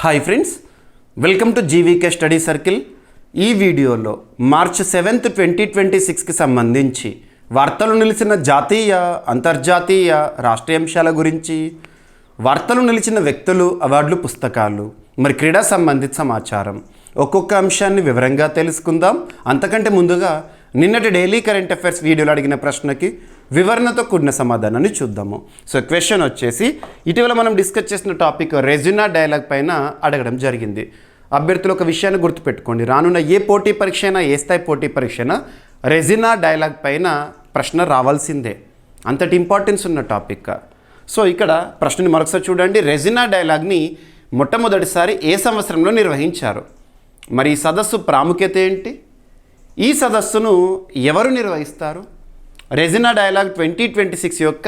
Hi friends, welcome to GVK study circle. ఈ వీడియోలో March 7, 2026కి సంబంధించి వార్తలు నిలిచిన జాతీయ, అంతర్జాతీయ, రాష్ట్రీయ అంశాల గురించి, వార్తలు నిలిచిన వ్యక్తులు, అవార్డులు, పుస్తకాలు, మరి క్రీడా సంబంధిత సమాచారం ఒక్కొక్క అంశాన్ని వివరంగా తెలుసుకుందాం. అంతకంటే ముందుగా నిన్నటి డైలీ కరెంట్ అఫైర్స్ వీడియోలో అడిగిన ప్రశ్నకి వివరణతో కూడిన సమాధానాన్ని చూద్దాము. సో క్వశ్చన్ వచ్చేసి, ఇటీవల మనం డిస్కస్ చేసిన టాపిక్ రెజ్యూనా డైలాగ్ పైన అడగడం జరిగింది. అభ్యర్థులు ఒక విషయాన్ని గుర్తుపెట్టుకోండి, రానున్న ఏ పోటీ పరీక్ష అయినా, ఏ స్థాయి పోటీ పరీక్ష అయినా రెజ్యూనా డైలాగ్ పైన ప్రశ్న రావాల్సిందే. అంతటి ఇంపార్టెన్స్ ఉన్న టాపిక్. సో ఇక్కడ ప్రశ్నని మరొకసారి చూడండి. రెజ్యూనా డైలాగ్ని మొట్టమొదటిసారి ఏ సంవత్సరంలో నిర్వహించారు? మరి ఈ సదస్సు ప్రాముఖ్యత ఏంటి? ఈ సదస్సును ఎవరు నిర్వహిస్తారు? రెజ్యూనా డైలాగ్ 2026 యొక్క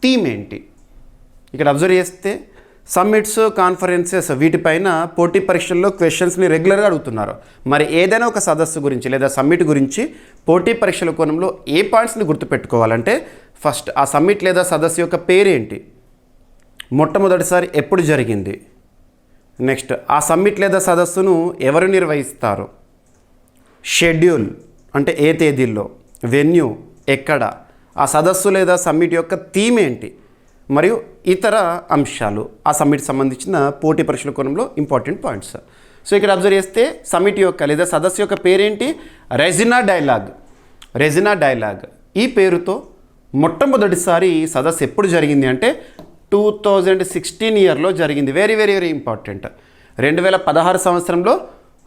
థీమ్ ఏంటి? ఇక్కడ అబ్జర్వ్ చేస్తే సమ్మిట్స్, కాన్ఫరెన్సెస్ వీటిపైన పోటీ పరీక్షల్లో క్వశ్చన్స్ని రెగ్యులర్గా అడుగుతున్నారు. మరి ఏదైనా ఒక సదస్సు గురించి లేదా సమ్మిట్ గురించి పోటీ పరీక్షల కోణంలో ఏ పాయింట్స్ని గుర్తుపెట్టుకోవాలంటే, ఫస్ట్ ఆ సమ్మిట్ లేదా సదస్సు యొక్క పేరేంటి, మొట్టమొదటిసారి ఎప్పుడు జరిగింది, నెక్స్ట్ ఆ సమ్మిట్ లేదా సదస్సును ఎవరు నిర్వహిస్తారు, షెడ్యూల్ అంటే ఏ తేదీల్లో, వెన్యూ ఎక్కడ, ఆ సదస్సు లేదా సమ్మిట్ యొక్క థీమ్ ఏంటి, మరియు ఇతర అంశాలు ఆ సమ్మిట్ సంబంధించిన పోటీ పరీక్షల కోణంలో ఇంపార్టెంట్ పాయింట్స్. సో ఇక్కడ అబ్జర్వ్ చేస్తే సమ్మిట్ యొక్క లేదా సదస్సు యొక్క పేరేంటి? రెజ్యూనా డైలాగ్. రెజ్యూనా డైలాగ్ ఈ పేరుతో మొట్టమొదటిసారి సదస్సు ఎప్పుడు జరిగింది అంటే 2016 ఇయర్లో జరిగింది. Very very very important. 2016 సంవత్సరంలో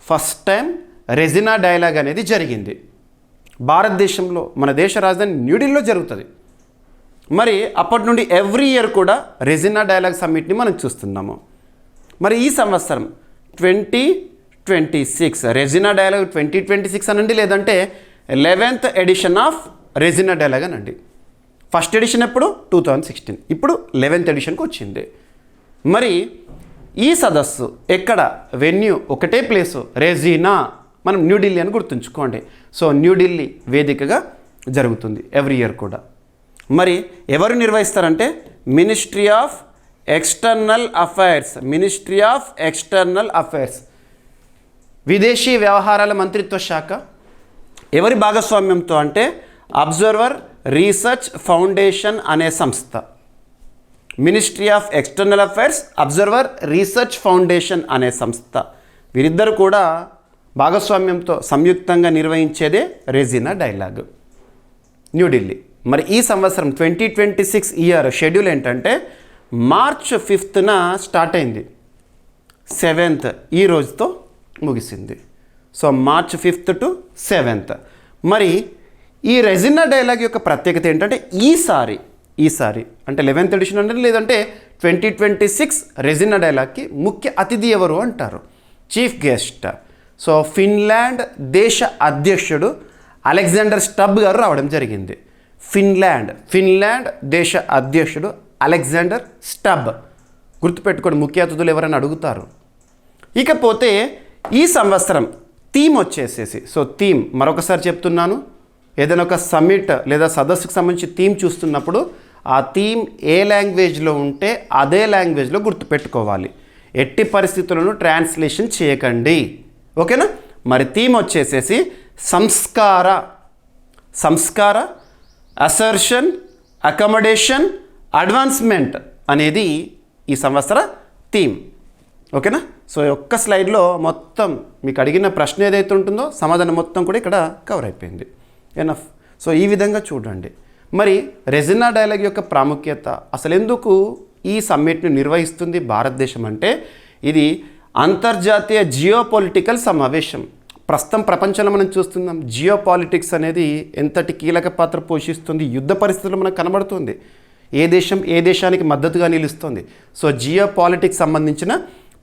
ఫస్ట్ టైం రెజ్యూనా డైలాగ్ అనేది జరిగింది. భారతదేశంలో మన దేశ రాజధాని న్యూఢిల్లీలో జరుగుతుంది. మరి అప్పటి నుండి ఎవ్రీ ఇయర్ కూడా రెజ్యూనా డైలాగ్ సమ్మిట్ని మనం చూస్తున్నాము. మరి ఈ సంవత్సరం 2026 రెజ్యూనా డైలాగ్ 2026 అనండి, లేదంటే 11th ఎడిషన్ ఆఫ్ రెజ్యూనా డైలాగ్ అనండి. ఫస్ట్ ఎడిషన్ ఎప్పుడు 2016, ఇప్పుడు 11th ఎడిషన్కి వచ్చింది. మరి ఈ సదస్సు ఎక్కడ, వెన్యూ ఒకటే ప్లేసు, రెజ్యూనా, మనం న్యూఢిల్లీ అని గుర్తుంచుకోండి. సో న్యూఢిల్లీ వేదికగా జరుగుతుంది ఎవ్రీ ఇయర్ కూడా. మరి ఎవరు నిర్వహిస్తారంటే ministry of external affairs. Ministry of external affairs, విదేశీ వ్యవహారాల మంత్రిత్వ శాఖ. ఎవరి భాగస్వామ్యంతో అంటే అబ్జర్వర్ రీసెర్చ్ ఫౌండేషన్ అనే సంస్థ. Ministry of external affairs, observer research foundation అనే సంస్థ, వీరిద్దరు కూడా భాగస్వామ్యంతో సంయుక్తంగా నిర్వహించేదే రెజ్యూనా డైలాగ్, న్యూఢిల్లీ. మరి ఈ సంవత్సరం 2026 ఇయర్ షెడ్యూల్ ఏంటంటే మార్చ్ 5న స్టార్ట్ అయింది, 7th ఈ రోజుతో ముగిసింది. So March 5th to 7th. మరి ఈ రెజ్యూనా డైలాగ్ యొక్క ప్రత్యేకత ఏంటంటే ఈసారి అంటే 11th ఎడిషన్ అంటే, లేదంటే 2026 రెజ్యూనా డైలాగ్కి ముఖ్య అతిథి ఎవరు అంటారు? Chief guest. సో ఫిన్లాండ్ దేశ అధ్యక్షుడు అలెగ్జాండర్ స్టబ్ గారు రావడం జరిగింది. ఫిన్లాండ్ దేశ అధ్యక్షుడు అలెగ్జాండర్ స్టబ్. గుర్తుపెట్టుకోండి, ముఖ్య అతిథులు ఎవరైనా అడుగుతారు. ఇకపోతే ఈ సంవత్సరం థీమ్ వచ్చేసేసి, సో థీమ్ మరొకసారి చెప్తున్నాను, ఏదైనా ఒక సమ్మిట్ లేదా సదస్సుకు సంబంధించి థీమ్ చూస్తున్నప్పుడు ఆ థీమ్ ఏ లాంగ్వేజ్లో ఉంటే అదే లాంగ్వేజ్లో గుర్తుపెట్టుకోవాలి. ఎట్టి పరిస్థితులను ట్రాన్స్లేషన్ చేయకండి, ఓకేనా? మరి థీమ్ వచ్చేసేసి సంస్కార, అసర్షన్, అకామిడేషన్, అడ్వాన్స్మెంట్ అనేది ఈ సంవత్సర థీమ్, ఓకేనా? సో ఒక్క స్లైడ్లో మొత్తం మీకు అడిగిన ప్రశ్న ఏదైతే ఉంటుందో సమాధానం మొత్తం కూడా ఇక్కడ కవర్ అయిపోయింది. ఎనఫ్. సో ఈ విధంగా చూడండి. మరి రెజ్యూనా డైలాగ్ యొక్క ప్రాముఖ్యత, అసలు ఎందుకు ఈ సమ్మిట్ని నిర్వహిస్తుంది భారతదేశం అంటే, ఇది అంతర్జాతీయ జియోపాలిటికల్ సమావేశం. ప్రస్తుతం ప్రపంచంలో మనం చూస్తున్నాం జియోపాలిటిక్స్ అనేది ఎంతటి కీలక పాత్ర పోషిస్తుంది, యుద్ధ పరిస్థితుల్లో మనకు కనబడుతుంది. ఏ దేశం ఏ దేశానికి మద్దతుగా నిలుస్తుంది. సో జియోపాలిటిక్స్ సంబంధించిన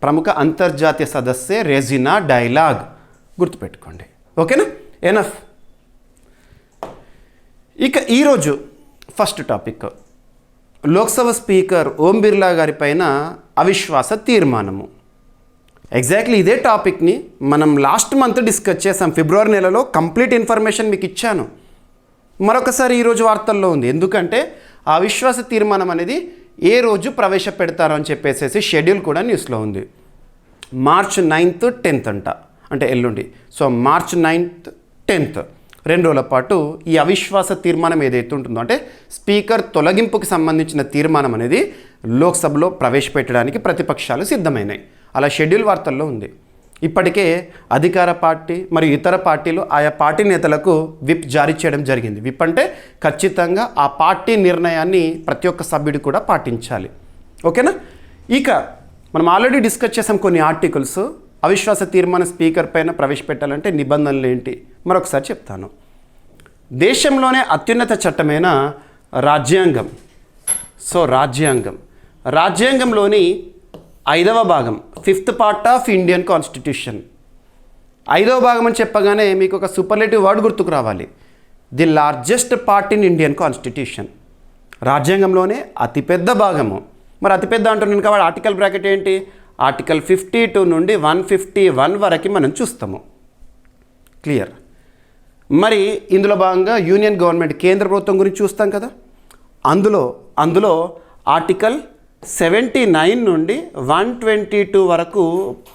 ప్రముఖ అంతర్జాతీయ సదస్సే రెజ్యూనా డైలాగ్, గుర్తుపెట్టుకోండి, ఓకేనా? ఎనఫ్. ఇక ఈరోజు first topic, Lok Sabha speaker Om Birla గారి పైన అవిశ్వాస తీర్మానము. ఎగ్జాక్ట్లీ ఇదే టాపిక్ని మనం లాస్ట్ మంత్ డిస్కస్ చేసాం, ఫిబ్రవరి నెలలో కంప్లీట్ ఇన్ఫర్మేషన్ మీకు ఇచ్చాను. మరొకసారి ఈరోజు వార్తల్లో ఉంది, ఎందుకంటే ఆ అవిశ్వాస తీర్మానం అనేది ఏ రోజు ప్రవేశపెడతారో అని చెప్పేసి షెడ్యూల్ కూడా న్యూస్లో ఉంది. మార్చ్ 9th 10th అంట, అంటే ఎల్లుండి. సో మార్చ్ 9th 10th 2 రోజుల పాటు ఈ అవిశ్వాస తీర్మానం ఏదైతే ఉంటుందో, అంటే స్పీకర్ తొలగింపుకి సంబంధించిన తీర్మానం అనేది లోక్సభలో ప్రవేశపెట్టడానికి ప్రతిపక్షాలు సిద్ధమైనాయి. అలా షెడ్యూల్ వార్తల్లో ఉంది. ఇప్పటికే అధికార పార్టీ మరియు ఇతర పార్టీలు ఆయా పార్టీ నేతలకు విప్ జారీ చేయడం జరిగింది. విప్ అంటే ఖచ్చితంగా ఆ పార్టీ నిర్ణయాన్ని ప్రతి ఒక్క సభ్యుడు కూడా పాటించాలి. ఓకేనా? ఇక మనం ఆల్రెడీ డిస్కస్ చేసాం కొన్ని ఆర్టికల్స్. అవిశ్వాస తీర్మానం స్పీకర్ పైన ప్రవేశపెట్టాలంటే నిబంధనలు ఏంటి మరొకసారి చెప్తాను. దేశంలోనే అత్యున్నత చట్టమైన రాజ్యాంగం. సో రాజ్యాంగంలోని 5వ భాగం, 5th part of Indian constitution. 5వ భాగం అని చెప్పగానే మీకు ఒక సూపర్లేటివ్ వర్డ్ గుర్తుకు రావాలి, the largest part in Indian constitution. రాజ్యాంగంలోనే అతిపెద్ద భాగము. మరి అతిపెద్ద అంటున్నాను కాబట్టి ఆర్టికల్ బ్రాకెట్ ఏంటి? ఆర్టికల్ 52 నుండి 151 వరకు మనం చూస్తాము. క్లియర్? మరి ఇందులో భాగంగా యూనియన్ గవర్నమెంట్, కేంద్ర ప్రభుత్వం గురించి చూస్తాం కదా. అందులో ఆర్టికల్ 79 నుండి 122 వరకు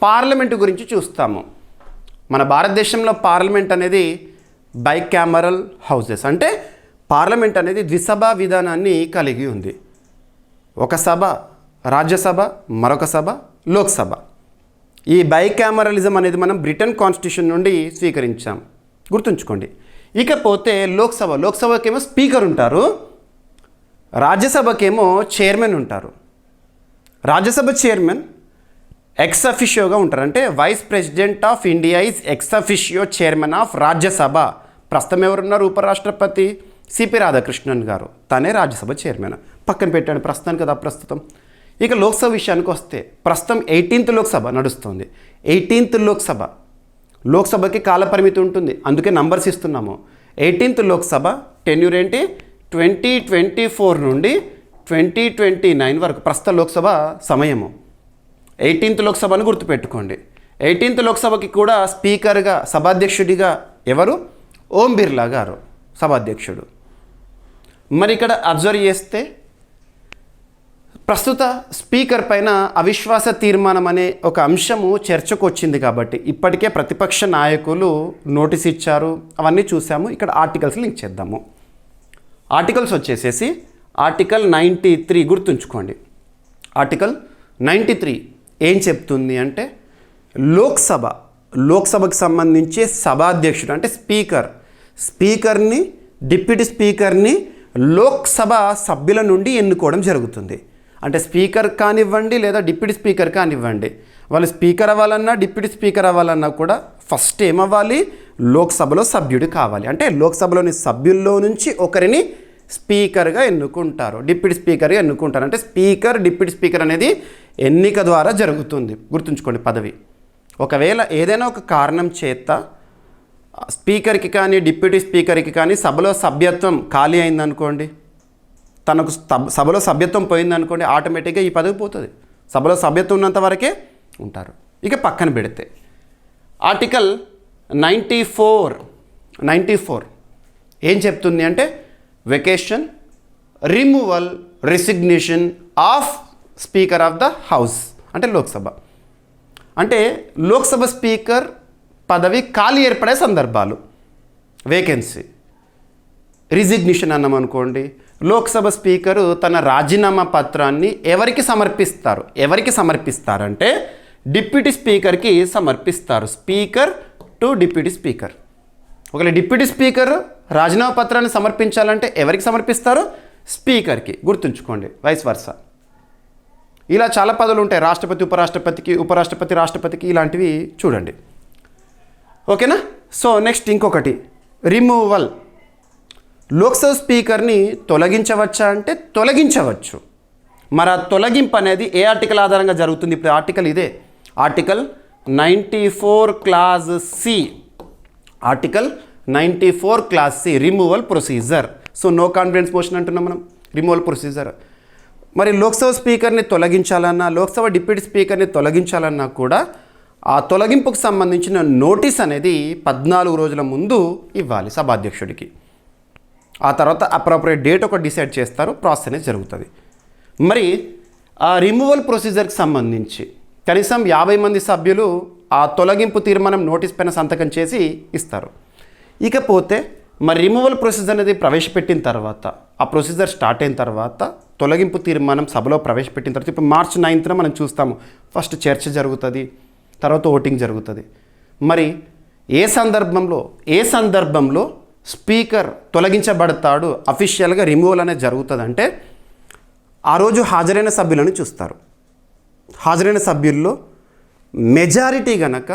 పార్లమెంటు గురించి చూస్తాము. మన భారతదేశంలో పార్లమెంట్ అనేది బైకామరల్ హౌసెస్, అంటే పార్లమెంట్ అనేది ద్విసభా విధానాన్ని కలిగి ఉంది. ఒక సభ రాజ్యసభ, మరొక సభ లోక్సభ. ఈ బైకామరలిజం అనేది మనం బ్రిటన్ కాన్స్టిట్యూషన్ నుండి స్వీకరించాం, గుర్తుంచుకోండి. ఇకపోతే లోక్సభకేమో స్పీకర్ ఉంటారు, రాజ్యసభకేమో చైర్మన్ ఉంటారు. రాజ్యసభ చైర్మన్ ఎక్స్ అఫిషియోగా ఉంటారు, అంటే vice president of India is ex officio chairman of Rajya Sabha. ప్రస్తుతం ఎవరున్నారు? ఉపరాష్ట్రపతి సిపి రాధాకృష్ణన్ గారు, తనే రాజ్యసభ చైర్మన్. పక్కన పెట్టాడు ప్రస్తుతానికి కదా ప్రస్తుతం. ఇక లోక్సభ విషయానికి వస్తే ప్రస్తుతం 18th లోక్సభ నడుస్తుంది. 18th లోక్సభకి కాలపరిమితి ఉంటుంది, అందుకే నంబర్స్ ఇస్తున్నాము. 18th లోక్సభ టెన్యూర్ ఏంటి? 2024 నుండి 2029 వరకు ప్రస్తుత లోక్సభ సమయము. 18th లోక్సభను గుర్తుపెట్టుకోండి. 18th లోక్సభకి కూడా స్పీకర్గా, సభాధ్యక్షుడిగా ఎవరు? ఓం బిర్లా గారు సభాధ్యక్షుడు. మరి ఇక్కడ అబ్జర్వ్ చేస్తే ప్రస్తుత స్పీకర్ పైన అవిశ్వాస తీర్మానం అనే ఒక అంశము చర్చకు వచ్చింది కాబట్టి ఇప్పటికే ప్రతిపక్ష నాయకులు నోటీస్ ఇచ్చారు, అవన్నీ చూసాము. ఇక్కడ ఆర్టికల్స్ లింక్ చేద్దాము. ఆర్టికల్స్ వచ్చేసేసి ఆర్టికల్ 93 గుర్తుంచుకోండి. ఆర్టికల్ 93 ఏం చెప్తుంది అంటే లోక్సభకు సంబంధించి సభాధ్యక్షుడు అంటే స్పీకర్ని డిప్యూటీ స్పీకర్ని లోక్సభ సభ్యుల నుండి ఎన్నుకోవడం జరుగుతుంది. అంటే స్పీకర్ కానివ్వండి లేదా డిప్యూటీ స్పీకర్ కానివ్వండి, వాళ్ళు స్పీకర్ అవ్వాలన్నా డిప్యూటీ స్పీకర్ అవ్వాలన్నా కూడా ఫస్ట్ ఏమవ్వాలి? లోక్సభలో సభ్యుడు కావాలి. అంటే లోక్సభలోని సభ్యుల్లో నుంచి ఒకరిని స్పీకర్గా ఎన్నుకుంటారు, డిప్యూటీ స్పీకర్గా ఎన్నుకుంటారు. అంటే స్పీకర్ డిప్యూటీ స్పీకర్ అనేది ఎన్నిక ద్వారా జరుగుతుంది, గుర్తుంచుకోండి పదవి. ఒకవేళ ఏదైనా ఒక కారణం చేత స్పీకర్కి కానీ డిప్యూటీ స్పీకర్కి కానీ సభలో సభ్యత్వం ఖాళీ అయిందనుకోండి, తనకు సభలో సభ్యత్వం పోయిందనుకోండి, ఆటోమేటిక్గా ఈ పదవి పోతుంది. సభలో సభ్యత్వం ఉన్నంత వరకే ఉంటారు. ఇక పక్కన పెడితే ఆర్టికల్ 94 ఏం చెప్తుంది అంటే vacation, removal, resignation of speaker of the house అంటే లోక్సభ. అంటే లోక్సభ స్పీకర్ పదవి ఖాళీ ఏర్పడే సందర్భాలు, వేకెన్సీ. రిజిగ్నేషన్ అన్నాం అనుకోండి, లోక్సభ స్పీకరు తన రాజీనామా పత్రాన్ని ఎవరికి సమర్పిస్తారంటే డిప్యూటీ స్పీకర్కి సమర్పిస్తారు. Speaker to deputy speaker. ఒకవేళ డిప్యూటీ స్పీకర్ రాజీనామా పత్రాన్ని సమర్పించాలంటే ఎవరికి సమర్పిస్తారు? స్పీకర్కి. గుర్తుంచుకోండి, వైస్ వర్సా. ఇలా చాలా పదవులు ఉంటాయి, రాష్ట్రపతి ఉపరాష్ట్రపతి రాష్ట్రపతికి, ఇలాంటివి చూడండి. ఓకేనా? సో నెక్స్ట్ ఇంకొకటి రిమూవల్. లోక్సభ స్పీకర్ని తొలగించవచ్చా అంటే తొలగించవచ్చు. మరి ఆ తొలగింపు అనేది ఏ ఆర్టికల్ ఆధారంగా జరుగుతుంది? ఇప్పుడు ఆర్టికల్ ఇదే, article 94 clause C. Article 94 clause C removal procedure. So no confidence motion అంటున్నాం మనం, రిమూవల్ ప్రొసీజర్. మరి లోక్సభ స్పీకర్ని తొలగించాలన్నా, లోక్సభ డిప్యూటీ స్పీకర్ని తొలగించాలన్నా కూడా ఆ తొలగింపుకు సంబంధించిన నోటీస్ అనేది 14 రోజుల ముందు ఇవ్వాలి సభాధ్యక్షుడికి. ఆ తర్వాత అప్రోప్రియేట్ డేట్ ఒకటి డిసైడ్ చేస్తారు, ప్రాసెస్ అనేది జరుగుతుంది. మరి ఆ రిమూవల్ ప్రొసీజర్కి సంబంధించి కనీసం 50 మంది సభ్యులు ఆ తొలగింపు తీర్మానం నోటీస్ పైన సంతకం చేసి ఇస్తారు. ఇకపోతే మరి రిమూవల్ ప్రొసీజర్ అనేది ప్రవేశపెట్టిన తర్వాత, ఆ ప్రొసీజర్ స్టార్ట్ అయిన తర్వాత తొలగింపు తీర్మానం సభలో ప్రవేశపెట్టిన తర్వాత ఇప్పుడు మార్చ్ 9న మనం చూస్తాము. ఫస్ట్ చర్చ జరుగుతుంది, తర్వాత ఓటింగ్ జరుగుతుంది. మరి ఏ సందర్భంలో స్పీకర్ తొలగించబడతాడు, అఫీషియల్గా రిమూవల్ అనేది జరుగుతుంది అంటే ఆ రోజు హాజరైన సభ్యులను చూస్తారు. హాజరైన సభ్యుల్లో మెజారిటీ గనక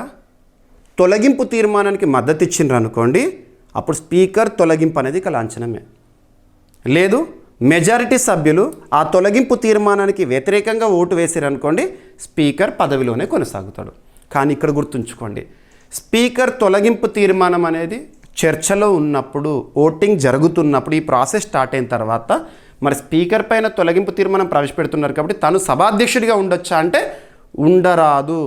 తొలగింపు తీర్మానానికి మద్దతు ఇచ్చిండ్రు అనుకోండి, అప్పుడు స్పీకర్ తొలగింపు అనేది ఇక లాంఛనమే. లేదు మెజారిటీ సభ్యులు ఆ తొలగింపు తీర్మానానికి వ్యతిరేకంగా ఓటు వేసారనుకోండి, స్పీకర్ పదవిలోనే కొనసాగుతాడు. కానీ ఇక్కడ గుర్తుంచుకోండి, స్పీకర్ తొలగింపు తీర్మానం అనేది చర్చలో ఉన్నప్పుడు, ఓటింగ్ జరుగుతున్నప్పుడు, ఈ ప్రాసెస్ స్టార్ట్ అయిన తర్వాత మరి స్పీకర్ పైన తొలగింపు తీర్మానం ప్రవేశపెడుతున్నారు కాబట్టి తను సభాధ్యక్షుడిగా ఉండొచ్చా అంటే ఉండరాదు.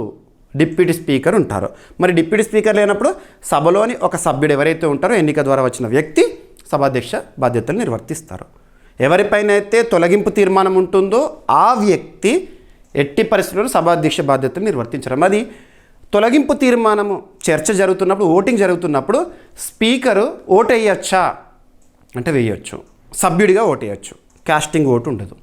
డిప్యూటీ స్పీకర్ ఉంటారు. మరి డిప్యూటీ స్పీకర్ లేనప్పుడు సభలోని ఒక సభ్యుడు ఎవరైతే ఉంటారో, ఎన్నిక ద్వారా వచ్చిన వ్యక్తి సభాధ్యక్ష బాధ్యతలు నిర్వర్తిస్తారు. ఎవరిపైన అయితే తొలగింపు తీర్మానం ఉంటుందో ఆ వ్యక్తి ఎట్టి పరిస్థితుల్లో సభాధ్యక్ష బాధ్యతలు నిర్వర్తించరు. అది తొలగింపు తీర్మానము చర్చ జరుగుతున్నప్పుడు, ఓటింగ్ జరుగుతున్నప్పుడు స్పీకరు ఓటు వేయచ్చా అంటే వేయచ్చు, సభ్యుడిగా ఓటు వేయచ్చు, కాస్టింగ్ ఓటు ఉండదు.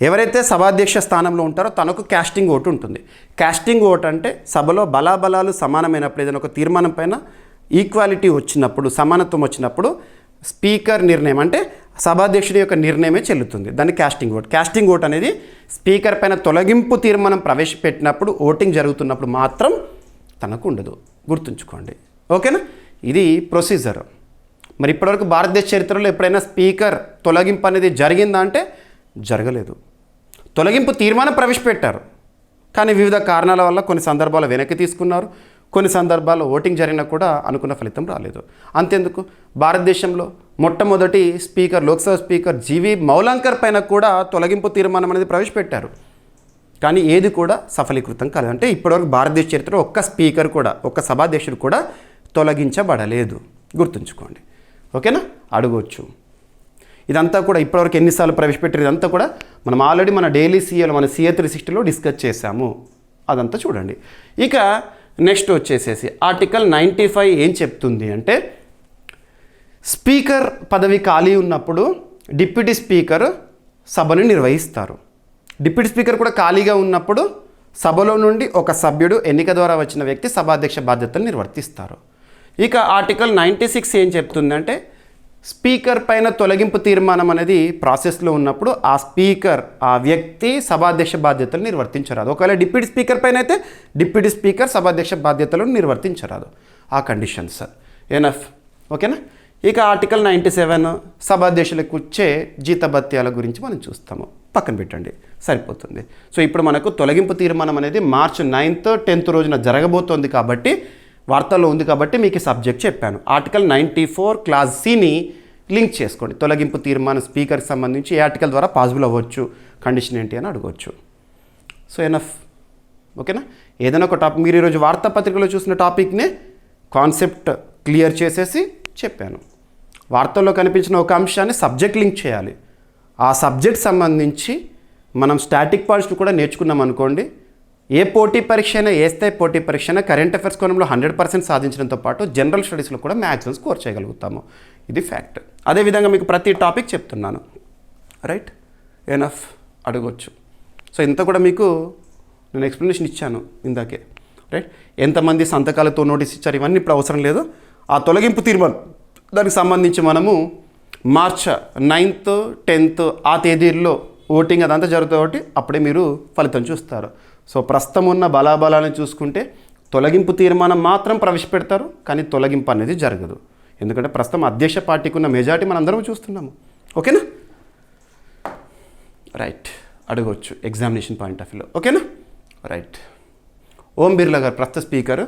ఎవరైతే సభాధ్యక్ష స్థానంలో ఉంటారో తనకు కాస్టింగ్ ఓటు ఉంటుంది. కాస్టింగ్ ఓటు అంటే సభలో బలాబలాలు సమానమైనప్పుడు, ఏదైనా ఒక తీర్మానం పైన ఈక్వాలిటీ వచ్చినప్పుడు, సమానత్వం వచ్చినప్పుడు స్పీకర్ నిర్ణయం అంటే సభాధ్యక్షుడి యొక్క నిర్ణయమే చెల్లుతుంది. దాన్ని కాస్టింగ్ ఓట్. కాస్టింగ్ ఓట్ అనేది స్పీకర్ పైన తొలగింపు తీర్మానం ప్రవేశపెట్టినప్పుడు, ఓటింగ్ జరుగుతున్నప్పుడు మాత్రం తనకు ఉండదు. గుర్తుంచుకోండి. ఓకేనా? ఇది ప్రొసీజర్. మరి ఇప్పటివరకు భారతదేశ చరిత్రలో ఎప్పుడైనా స్పీకర్ తొలగింపు అనేది జరిగిందా అంటే జరగలేదు. తొలగింపు తీర్మానం ప్రవేశపెట్టారు, కానీ వివిధ కారణాల వల్ల కొన్ని సందర్భాలు వెనక్కి తీసుకున్నారు, కొన్ని సందర్భాల్లో ఓటింగ్ జరిగినా కూడా అనుకున్న ఫలితం రాలేదు. అంతెందుకు, భారతదేశంలో మొట్టమొదటి స్పీకర్, లోక్సభ స్పీకర్ జీవి మౌలాంకర్ పైన కూడా తొలగింపు తీర్మానం అనేది ప్రవేశపెట్టారు, కానీ ఏది కూడా సఫలీకృతం కాలేదు. అంటే ఇప్పటివరకు భారతదేశ చరిత్రలో ఒక్క స్పీకర్ కూడా, ఒక్క సభాధ్యక్షుడు కూడా తొలగించబడలేదు. గుర్తుంచుకోండి. ఓకేనా? అడగవచ్చు. ఇదంతా కూడా ఇప్పటివరకు ఎన్నిసార్లు ప్రవేశపెట్టారు, ఇదంతా కూడా మనం ఆల్రెడీ మన డైలీ సీఏలో, మన CA 360లో డిస్కస్ చేశాము. అదంతా చూడండి. ఇక నెక్స్ట్ వచ్చేసేసి ఆర్టికల్ 95 ఏం చెప్తుంది అంటే, స్పీకర్ పదవి ఖాళీ ఉన్నప్పుడు డిప్యూటీ స్పీకర్ సభను నిర్వహిస్తారు. డిప్యూటీ స్పీకర్ కూడా ఖాళీగా ఉన్నప్పుడు సభలో నుండి ఒక సభ్యుడు, ఎన్నిక ద్వారా వచ్చిన వ్యక్తి సభాధ్యక్ష బాధ్యతలు నిర్వర్తిస్తారు. ఇక ఆర్టికల్ 96 ఏం చెప్తుందంటే, స్పీకర్ పైన తొలగింపు తీర్మానం అనేది ప్రాసెస్లో ఉన్నప్పుడు ఆ స్పీకర్, ఆ వ్యక్తి సభాధ్యక్ష బాధ్యతలు నిర్వర్తించరాదు. ఒకవేళ డిప్యూటీ స్పీకర్ పైన అయితే డిప్యూటీ స్పీకర్ సభాధ్యక్ష బాధ్యతలను నిర్వర్తించరాదు. ఆ కండిషన్స్ ఎనఫ్. ఓకేనా? ఇక ఆర్టికల్ 97 సభాధ్యక్షులకు వచ్చే జీతభత్యాల గురించి మనం చూస్తాము. పక్కన పెట్టండి, సరిపోతుంది. సో ఇప్పుడు మనకు తొలగింపు తీర్మానం అనేది మార్చ్ 9th 10th రోజున జరగబోతోంది కాబట్టి, వార్తల్లో ఉంది కాబట్టి మీకు సబ్జెక్ట్ చెప్పాను. ఆర్టికల్ 94 క్లాజ్ సిని లింక్ చేసుకోండి. తొలగింపు తీర్మానం స్పీకర్కి సంబంధించి ఏ ఆర్టికల్ ద్వారా పాసిబుల్ అవ్వచ్చు, కండిషన్ ఏంటి అని అడగవచ్చు. So enough. ఓకేనా? ఏదైనా ఒక టాపిక్, మీరు ఈరోజు వార్తాపత్రికలో చూసిన టాపిక్నే కాన్సెప్ట్ క్లియర్ చేసేసి చెప్పాను. వార్తల్లో కనిపించిన ఒక అంశాన్ని సబ్జెక్ట్ లింక్ చేయాలి. ఆ సబ్జెక్ట్ సంబంధించి మనం స్టాటిక్ పాయింట్స్ని కూడా నేర్చుకున్నాం అనుకోండి, ఏ పోటీ పరీక్ష అయినా, ఏ స్థాయి పోటీ పరీక్ష అయినా కరెంట్ అఫైర్స్ కోణంలో 100% సాధించడంతో పాటు జనరల్ స్టడీస్లో కూడా మ్యాక్సిమం స్కోర్ చేయగలుగుతాము. ఇది ఫ్యాక్ట్. అదేవిధంగా మీకు ప్రతి టాపిక్ చెప్తున్నాను. రైట్? ఎనఫ్. అడగవచ్చు. సో ఇంత కూడా మీకు నేను ఎక్స్ప్లెనేషన్ ఇచ్చాను ఇందాకే. రైట్? ఎంతమంది సంతకాలతో నోటీస్ ఇచ్చారు ఇవన్నీ ఇప్పుడు అవసరం లేదు. ఆ తొలగింపు తీర్మానం దానికి సంబంధించి మనము మార్చ్ 9th 10th ఆ తేదీల్లో ఓటింగ్ అదంతా జరుగుతుంది కాబట్టి అప్పుడే మీరు ఫలితం చూస్తారు. సో ప్రస్తుతం ఉన్న బలాబలాన్ని చూసుకుంటే తొలగింపు తీర్మానం మాత్రం ప్రవేశపెడతారు, కానీ తొలగింపు అనేది జరగదు. ఎందుకంటే ప్రస్తుతం అధ్యక్ష పార్టీకి ఉన్న మెజారిటీ మనం అందరం చూస్తున్నాము. ఓకేనా? రైట్. అడగవచ్చు ఎగ్జామినేషన్ పాయింట్ ఆఫ్ వ్యూలో. ఓకేనా? రైట్. ఓం బిర్లా గారు ప్రస్తుత స్పీకర్,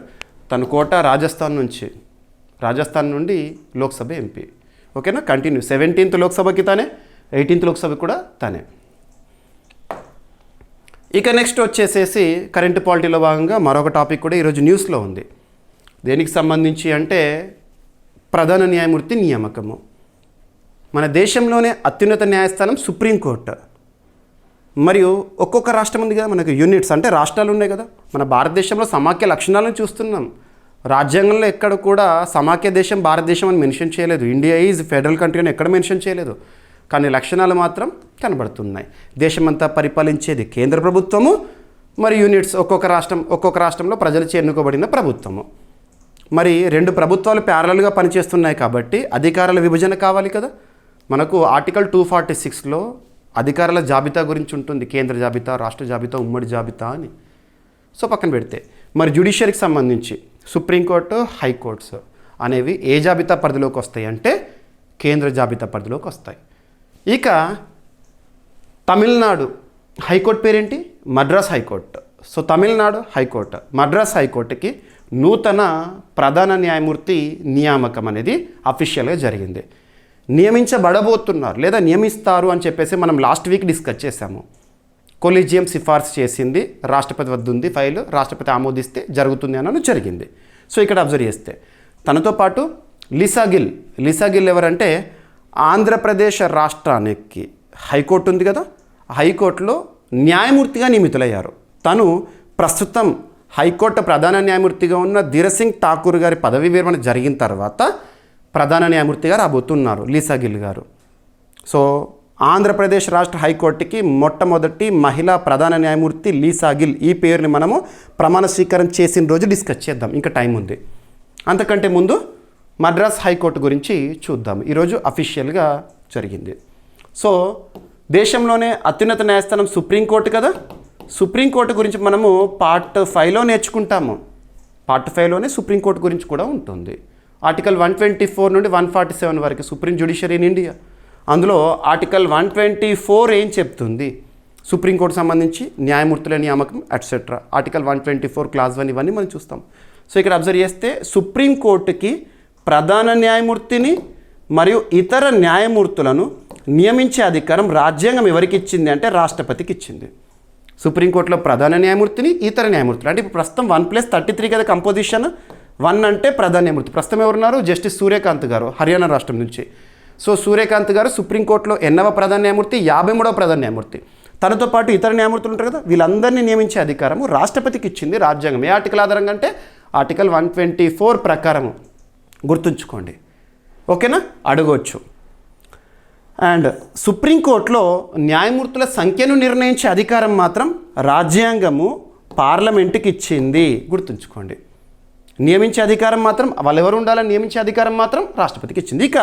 తన కోట రాజస్థాన్ నుండి లోక్సభ ఎంపీ. ఓకేనా? కంటిన్యూ. 17th లోక్సభకి తానే, 18th లోక్సభకి కూడా తానే. ఇక నెక్స్ట్ వచ్చేసేసి కరెంట్ పాలిటీలో భాగంగా మరొక టాపిక్ కూడా ఈరోజు న్యూస్లో ఉంది. దేనికి సంబంధించి అంటే ప్రధాన న్యాయమూర్తి నియామకము. మన దేశంలోనే అత్యున్నత న్యాయస్థానం సుప్రీంకోర్టు. మరియు ఒక్కొక్క రాష్ట్రం ఉంది కదా, మనకు యూనిట్స్ అంటే రాష్ట్రాలు ఉన్నాయి కదా. మన భారతదేశంలో సమాఖ్య లక్షణాలను చూస్తున్నాం. రాజ్యాంగంలో ఎక్కడ కూడా సమాఖ్య దేశం భారతదేశం అని మెన్షన్ చేయలేదు. ఇండియా ఈజ్ ఫెడరల్ కంట్రీ అని ఎక్కడ మెన్షన్ చేయలేదు. కానీ లక్షణాలు మాత్రం కనబడుతున్నాయి. దేశమంతా పరిపాలించేది కేంద్ర ప్రభుత్వము, మరి యూనిట్స్ ఒక్కొక్క రాష్ట్రంలో ప్రజలచే ఎన్నుకోబడిన ప్రభుత్వము. మరి రెండు ప్రభుత్వాలు ప్యారలల్గా పనిచేస్తున్నాయి కాబట్టి అధికారాల విభజన కావాలి కదా. మనకు ఆర్టికల్ 246లో అధికారాల జాబితా గురించి ఉంటుంది. కేంద్ర జాబితా, రాష్ట్ర జాబితా, ఉమ్మడి జాబితా అని. సో పక్కన పెడితే మరి జ్యుడిషియరీకి సంబంధించి సుప్రీంకోర్టు, హైకోర్ట్స్ అనేవి ఏ జాబితా పరిధిలోకి వస్తాయి అంటే కేంద్ర జాబితా పరిధిలోకి వస్తాయి. ఇక తమిళనాడు హైకోర్టు పేరేంటి? Madras high court. So Tamil Nadu high court, Madras హైకోర్టుకి నూతన ప్రధాన న్యాయమూర్తి నియామకం అనేది అఫీషియల్గా జరిగింది. నియమించబడబోతున్నారు లేదా నియమిస్తారు అని చెప్పేసి మనం లాస్ట్ వీక్ డిస్కస్ చేశాము. కొలీజియం సిఫార్సు చేసింది, రాష్ట్రపతి వద్ద ఉంది ఫైల్, రాష్ట్రపతి ఆమోదిస్తే జరుగుతుంది అని జరిగింది. సో ఇక్కడ అబ్జర్వ్ చేస్తే తనతో పాటు లిసా గిల్ ఎవరంటే ఆంధ్రప్రదేశ్ రాష్ట్రానికి హైకోర్టు ఉంది కదా, హైకోర్టులో న్యాయమూర్తిగా నియమితులయ్యారు. తను ప్రస్తుతం హైకోర్టు ప్రధాన న్యాయమూర్తిగా ఉన్న ధీరసింగ్ ఠాకూర్ గారి పదవీ విరమణ జరిగిన తర్వాత ప్రధాన న్యాయమూర్తిగా రాబోతున్నారు లిసా గిల్ గారు. సో ఆంధ్రప్రదేశ్ రాష్ట్ర హైకోర్టుకి మొట్టమొదటి మహిళా ప్రధాన న్యాయమూర్తి లిసా గిల్. ఈ పేరుని మనము ప్రమాణ స్వీకారం చేసిన రోజు డిస్కస్ చేద్దాం, ఇంకా టైం ఉంది. అంతకంటే ముందు మద్రాస్ హైకోర్టు గురించి చూద్దాం. ఈరోజు అఫీషియల్గా జరిగింది. సో దేశంలోనే అత్యున్నత న్యాయస్థానం సుప్రీంకోర్టు కదా. సుప్రీంకోర్టు గురించి మనము పార్ట్ 5లో నేర్చుకుంటాము. పార్ట్ 5లోనే సుప్రీంకోర్టు గురించి కూడా ఉంటుంది. ఆర్టికల్ 124 నుండి 147 వరకు సుప్రీం జ్యుడిషియరీ ఇన్ ఇండియా. అందులో ఆర్టికల్ 124 ఏం చెప్తుంది? సుప్రీంకోర్టు సంబంధించి న్యాయమూర్తుల నియామకం అట్సెట్రా. ఆర్టికల్ 124 క్లాస్ 1 ఇవన్నీ మనం చూస్తాం. సో ఇక్కడ అబ్జర్వ్ చేస్తే సుప్రీంకోర్టుకి ప్రధాన న్యాయమూర్తిని మరియు ఇతర న్యాయమూర్తులను నియమించే అధికారం రాజ్యాంగం ఎవరికి ఇచ్చింది అంటే రాష్ట్రపతికి ఇచ్చింది. సుప్రీంకోర్టులో ప్రధాన న్యాయమూర్తిని, ఇతర న్యాయమూర్తులు అంటే ఇప్పుడు ప్రస్తుతం 1+33 కదా కంపోజిషన్. 1 అంటే ప్రధాన న్యాయమూర్తి. ప్రస్తుతం ఎవరున్నారు? జస్టిస్ సూర్యకాంత్ గారు, హర్యానా రాష్ట్రం నుంచి. సో సూర్యకాంత్ గారు సుప్రీంకోర్టులో 8వ ప్రధాన న్యాయమూర్తి, 53వ ప్రధాన న్యాయమూర్తి. తనతో పాటు ఇతర న్యాయమూర్తులు ఉంటారు కదా, వీళ్ళందరినీ నియమించే అధికారము రాష్ట్రపతికి ఇచ్చింది రాజ్యాంగం. ఏ ఆర్టికల్ ఆధారంగా అంటే ఆర్టికల్ 124 ప్రకారము. గుర్తుంచుకోండి, ఓకేనా? అడగవచ్చు. అండ్ సుప్రీంకోర్టులో న్యాయమూర్తుల సంఖ్యను నిర్ణయించే అధికారం మాత్రం రాజ్యాంగము పార్లమెంటుకి ఇచ్చింది. గుర్తుంచుకోండి, నియమించే అధికారం మాత్రం వాళ్ళు ఎవరు ఉండాలని నియమించే అధికారం మాత్రం రాష్ట్రపతికి ఇచ్చింది. ఇక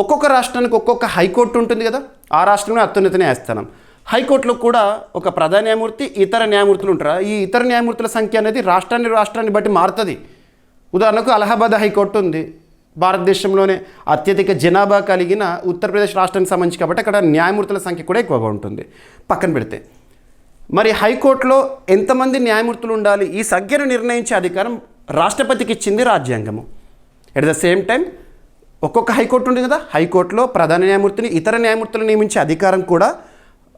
ఒక్కొక్క రాష్ట్రానికి ఒక్కొక్క హైకోర్టు ఉంటుంది కదా, ఆ రాష్ట్రంలో అత్యున్నత న్యాయస్థానం. హైకోర్టులో కూడా ఒక ప్రధాన న్యాయమూర్తి, ఇతర న్యాయమూర్తులు ఉంటారు. ఈ ఇతర న్యాయమూర్తుల సంఖ్య అనేది రాష్ట్రాన్ని బట్టి మారుతుంది. ఉదాహరణకు అలహాబాద్ హైకోర్టు ఉంది, భారతదేశంలోనే అత్యధిక జనాభా కలిగిన ఉత్తరప్రదేశ్ రాష్ట్రానికి సంబంధించి కాబట్టి అక్కడ న్యాయమూర్తుల సంఖ్య కూడా ఎక్కువగా ఉంటుంది. పక్కన పెడితే మరి హైకోర్టులో ఎంతమంది న్యాయమూర్తులు ఉండాలి, ఈ సంఖ్యను నిర్ణయించే అధికారం రాష్ట్రపతికి ఇచ్చింది రాజ్యాంగము. ఎట్ ద సేమ్ టైం ఒక్కొక్క హైకోర్టు ఉంటుంది కదా, హైకోర్టులో ప్రధాన న్యాయమూర్తిని, ఇతర న్యాయమూర్తులను నియమించే అధికారం కూడా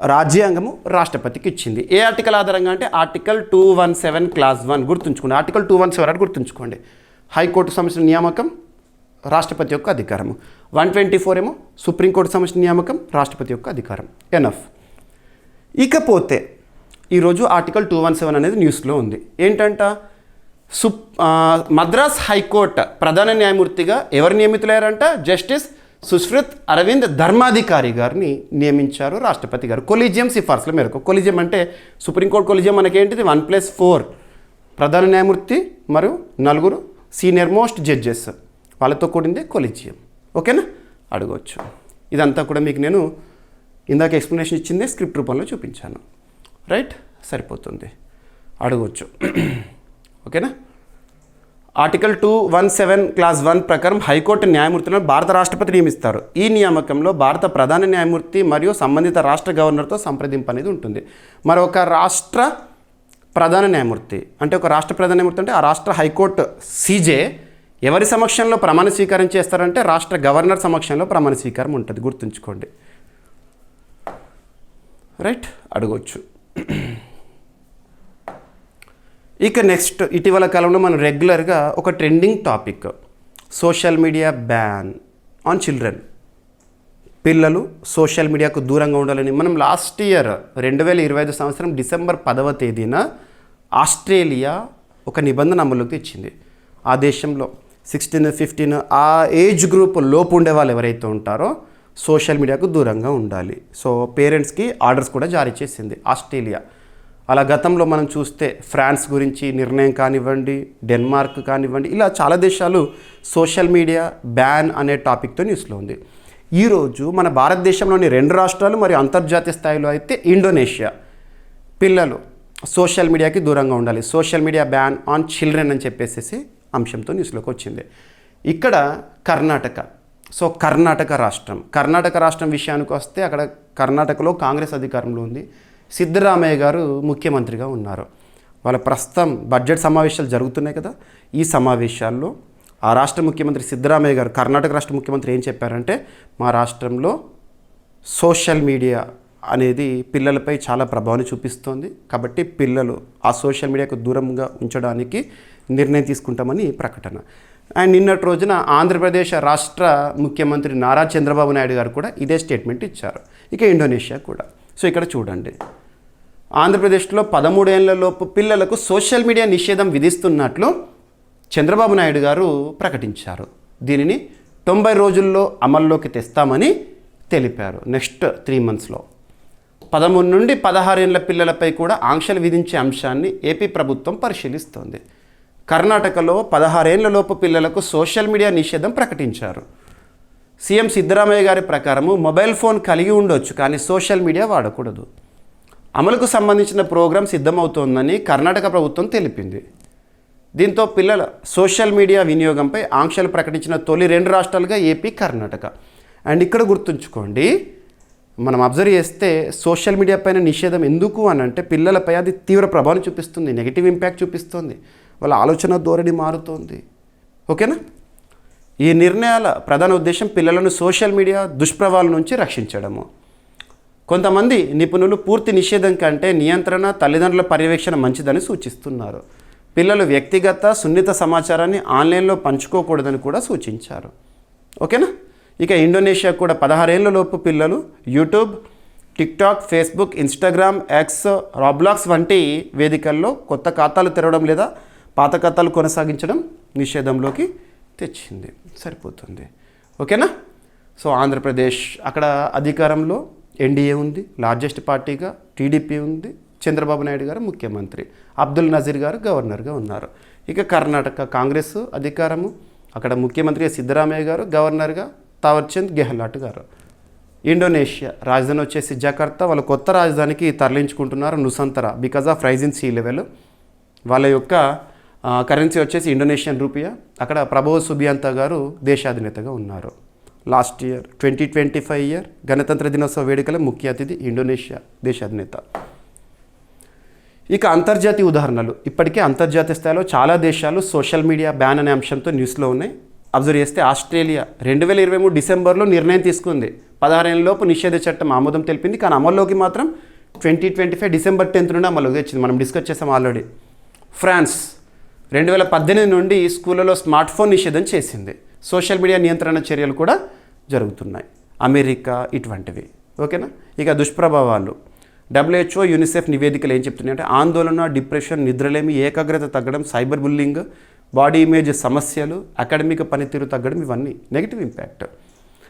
రాజ్యాంగము రాష్ట్రపతికి ఇచ్చింది. ఏ ఆర్టికల్ ఆధారంగా అంటే ఆర్టికల్ 217 క్లాస్ 1. గుర్తుంచుకోండి, ఆర్టికల్ 217 అని గుర్తుంచుకోండి. హైకోర్టు సంబంధించిన నియామకం రాష్ట్రపతి యొక్క అధికారము. 124 ఏమో సుప్రీంకోర్టు సంబంధించిన నియామకం రాష్ట్రపతి యొక్క అధికారం. ఎనఫ్. ఇకపోతే ఈరోజు ఆర్టికల్ 217 అనేది న్యూస్లో ఉంది. ఏంటంట, మద్రాస్ హైకోర్టు ప్రధాన న్యాయమూర్తిగా ఎవరు నియమితులయ్యారంట? జస్టిస్ సుశ్రుత్ అరవింద్ ధర్మాధికారి గారిని నియమించారు రాష్ట్రపతి గారు కొలీజియం సిఫార్సుల మేరకు. కొలీజియం అంటే సుప్రీంకోర్టు కొలీజియం మనకేంటిది? 1+4 ప్రధాన న్యాయమూర్తి మరియు 4 సీనియర్ మోస్ట్ జడ్జెస్, వాళ్ళతో కూడిందే కొలీజియం. ఓకేనా? అడగవచ్చు. ఇదంతా కూడా మీకు నేను ఇందాక ఎక్స్ప్లెనేషన్ ఇచ్చిందే స్క్రిప్ట్ రూపంలో చూపించాను. రైట్, సరిపోతుంది. అడగవచ్చు. ఓకేనా? ఆర్టికల్ 217 క్లాస్ 1 ప్రకారం హైకోర్టు న్యాయమూర్తులను భారత రాష్ట్రపతి నియమిస్తారు. ఈ నియామకంలో భారత ప్రధాన న్యాయమూర్తి మరియు సంబంధిత రాష్ట్ర గవర్నర్తో సంప్రదింపు అనేది ఉంటుంది. మరొక రాష్ట్ర ప్రధాన న్యాయమూర్తి అంటే ఒక రాష్ట్ర ప్రధాన న్యాయమూర్తి అంటే ఆ రాష్ట్ర హైకోర్టు సీజే ఎవరి సమక్షంలో ప్రమాణ స్వీకారం చేస్తారంటే రాష్ట్ర గవర్నర్ సమక్షంలో ప్రమాణ స్వీకారం ఉంటుంది. గుర్తుంచుకోండి. రైట్, అడగవచ్చు. ఇక నెక్స్ట్, ఇటీవల కాలంలో మనం రెగ్యులర్గా ఒక trending topic, social media ban on children. పిల్లలు సోషల్ మీడియాకు దూరంగా ఉండాలని మనం లాస్ట్ ఇయర్ 2025 సంవత్సరం డిసెంబర్ 10వ తేదీన ఆస్ట్రేలియా ఒక నిబంధన అమలుకి తెచ్చింది. ఆ దేశంలో 16-15 ఆ ఏజ్ గ్రూప్ లోపు ఉండే వాళ్ళు ఎవరైతే ఉంటారో సోషల్ మీడియాకు దూరంగా ఉండాలి. సో పేరెంట్స్కి ఆర్డర్స్ కూడా జారీ చేసింది ఆస్ట్రేలియా. అలా గతంలో మనం చూస్తే ఫ్రాన్స్ గురించి నిర్ణయం కానివ్వండి, డెన్మార్క్ కానివ్వండి, ఇలా చాలా దేశాలు సోషల్ మీడియా బ్యాన్ అనే టాపిక్తో న్యూస్లో ఉంది. ఈరోజు మన భారతదేశంలోని 2 రాష్ట్రాలు మరియు అంతర్జాతీయ స్థాయిలో అయితే ఇండోనేషియా పిల్లలు సోషల్ మీడియాకి దూరంగా ఉండాలి, social media ban on children అని చెప్పేసి అంశంతో న్యూస్లోకి వచ్చింది. ఇక్కడ కర్ణాటక. సో కర్ణాటక రాష్ట్రం విషయానికి వస్తే అక్కడ కర్ణాటకలో కాంగ్రెస్ అధికారంలో ఉంది. సిద్ధరామయ్య గారు ముఖ్యమంత్రిగా ఉన్నారు. వాళ్ళ ప్రస్తుతం బడ్జెట్ సమావేశాలు జరుగుతున్నాయి కదా. ఈ సమావేశాల్లో ఆ రాష్ట్ర ముఖ్యమంత్రి సిద్ధరామయ్య గారు, కర్ణాటక రాష్ట్ర ముఖ్యమంత్రి ఏం చెప్పారంటే, మా రాష్ట్రంలో సోషల్ మీడియా అనేది పిల్లలపై చాలా ప్రభావాన్ని చూపిస్తోంది, కాబట్టి పిల్లలు ఆ సోషల్ మీడియాకు దూరంగా ఉంచడానికి నిర్ణయం తీసుకుంటామని ప్రకటన. అండ్ నిన్నటి రోజున ఆంధ్రప్రదేశ్ రాష్ట్ర ముఖ్యమంత్రి నారా చంద్రబాబు నాయుడు గారు కూడా ఇదే స్టేట్మెంట్ ఇచ్చారు. ఇక ఇండోనేషియా కూడా. సో ఇక్కడ చూడండి, ఆంధ్రప్రదేశ్లో 13 ఏళ్లలోపు పిల్లలకు సోషల్ మీడియా నిషేధం విధిస్తున్నట్లు చంద్రబాబు నాయుడు గారు ప్రకటించారు. దీనిని 90 రోజుల్లో అమల్లోకి తెస్తామని తెలిపారు. నెక్స్ట్ 3 మంత్స్లో 13 నుండి 16 ఏళ్ల పిల్లలపై కూడా ఆంక్షలు విధించే అంశాన్ని ఏపీ ప్రభుత్వం పరిశీలిస్తోంది. కర్ణాటకలో 16 ఏళ్లలోపు పిల్లలకు సోషల్ మీడియా నిషేధం ప్రకటించారు. సీఎం సిద్ధరామయ్య గారి ప్రకారము మొబైల్ ఫోన్ కలిగి ఉండొచ్చు, కానీ సోషల్ మీడియా వాడకూడదు. అమలుకు సంబంధించిన ప్రోగ్రాం సిద్ధమవుతోందని కర్ణాటక ప్రభుత్వం తెలిపింది. దీంతో పిల్లల సోషల్ మీడియా వినియోగంపై ఆంక్షలు ప్రకటించిన తొలి 2 రాష్ట్రాలుగా ఏపీ, కర్ణాటక. అండ్ ఇక్కడ గుర్తుంచుకోండి, మనం అబ్జర్వ్ చేస్తే సోషల్ మీడియా పైన నిషేధం ఎందుకు అని అంటే పిల్లలపై అది తీవ్ర ప్రభావం చూపిస్తుంది, నెగిటివ్ ఇంపాక్ట్ చూపిస్తుంది, వాళ్ళ ఆలోచన ధోరణి మారుతోంది. ఓకేనా? ఈ నిర్ణయాల ప్రధాన ఉద్దేశం పిల్లలను సోషల్ మీడియా దుష్ప్రభావాల నుంచి రక్షించడము. కొంతమంది నిపుణులు పూర్తి నిషేధం కంటే నియంత్రణ, తల్లిదండ్రుల పర్యవేక్షణ మంచిదని సూచిస్తున్నారు. పిల్లలు వ్యక్తిగత సున్నిత సమాచారాన్ని ఆన్లైన్లో పంచుకోకూడదని కూడా సూచించారు. ఓకేనా? ఇక ఇండోనేషియా కూడా 16 ఏళ్లలోపు పిల్లలు YouTube, TikTok, Facebook, Instagram, X, Roblox వంటి వేదికల్లో కొత్త ఖాతాలు తెరవడం లేదా పాత ఖాతాలు కొనసాగించడం నిషేధంలోకి తెచ్చింది. సరిపోతుంది. ఓకేనా? సో ఆంధ్రప్రదేశ్ అక్కడ అధికారంలో ఎన్డీఏ ఉంది, లార్జెస్ట్ పార్టీగా టీడీపీ ఉంది, చంద్రబాబు నాయుడు గారు ముఖ్యమంత్రి, అబ్దుల్ నజీర్ గారు గవర్నర్గా ఉన్నారు. ఇక కర్ణాటక కాంగ్రెస్ అధికారము, అక్కడ ముఖ్యమంత్రిగా సిద్ధరామయ్య గారు, గవర్నర్గా తావర్చంద్ గెహ్లాట్ గారు. ఇండోనేషియా రాజధాని వచ్చేసి జకార్తా. వాళ్ళ కొత్త రాజధానికి తరలించుకుంటున్నారు Nusantara because of rise in sea level. వాళ్ళ యొక్క కరెన్సీ వచ్చేసి ఇండోనేషియన్ రూపియా. అక్కడ ప్రభోవ్ సుబియాంతో గారు దేశాధినేతగా ఉన్నారు. లాస్ట్ ఇయర్ 2025 గణతంత్ర దినోత్సవ వేడుకల ముఖ్య అతిథి ఇండోనేషియా దేశాధినేత. ఇక అంతర్జాతీయ ఉదాహరణలు. ఇప్పటికే అంతర్జాతీయ స్థాయిలో చాలా దేశాలు సోషల్ మీడియా బ్యాన్ అనే అంశంతో న్యూస్లో ఉన్నాయి. అబ్జర్వ్ చేస్తే ఆస్ట్రేలియా 2023 డిసెంబర్లో నిర్ణయం తీసుకుంది. 16 ఏళ్లలోపు నిషేధ చట్టం ఆమోదం తెలిపింది, కానీ అమల్లోకి మాత్రం 2025 డిసెంబర్ 10 నుండి అమల్లోకి వచ్చింది. మనం డిస్కస్ చేసాం ఆల్రెడీ. ఫ్రాన్స్ 2018 నుండి స్కూళ్ళలో స్మార్ట్ ఫోన్ నిషేధం చేసింది. సోషల్ మీడియా నియంత్రణ చర్యలు కూడా జరుగుతున్నాయి. అమెరికా ఇటువంటివి. ఓకేనా? ఇక దుష్ప్రభావాలు. WHO, యూనిసెఫ్ నివేదికలు ఏం చెప్తున్నాయంటే ఆందోళన, డిప్రెషన్, నిద్రలేమి, ఏకాగ్రత తగ్గడం, సైబర్ బుల్లింగ్, బాడీ ఇమేజ్ సమస్యలు, అకాడమిక్ పనితీరు తగ్గడం, ఇవన్నీ నెగిటివ్ ఇంపాక్ట్.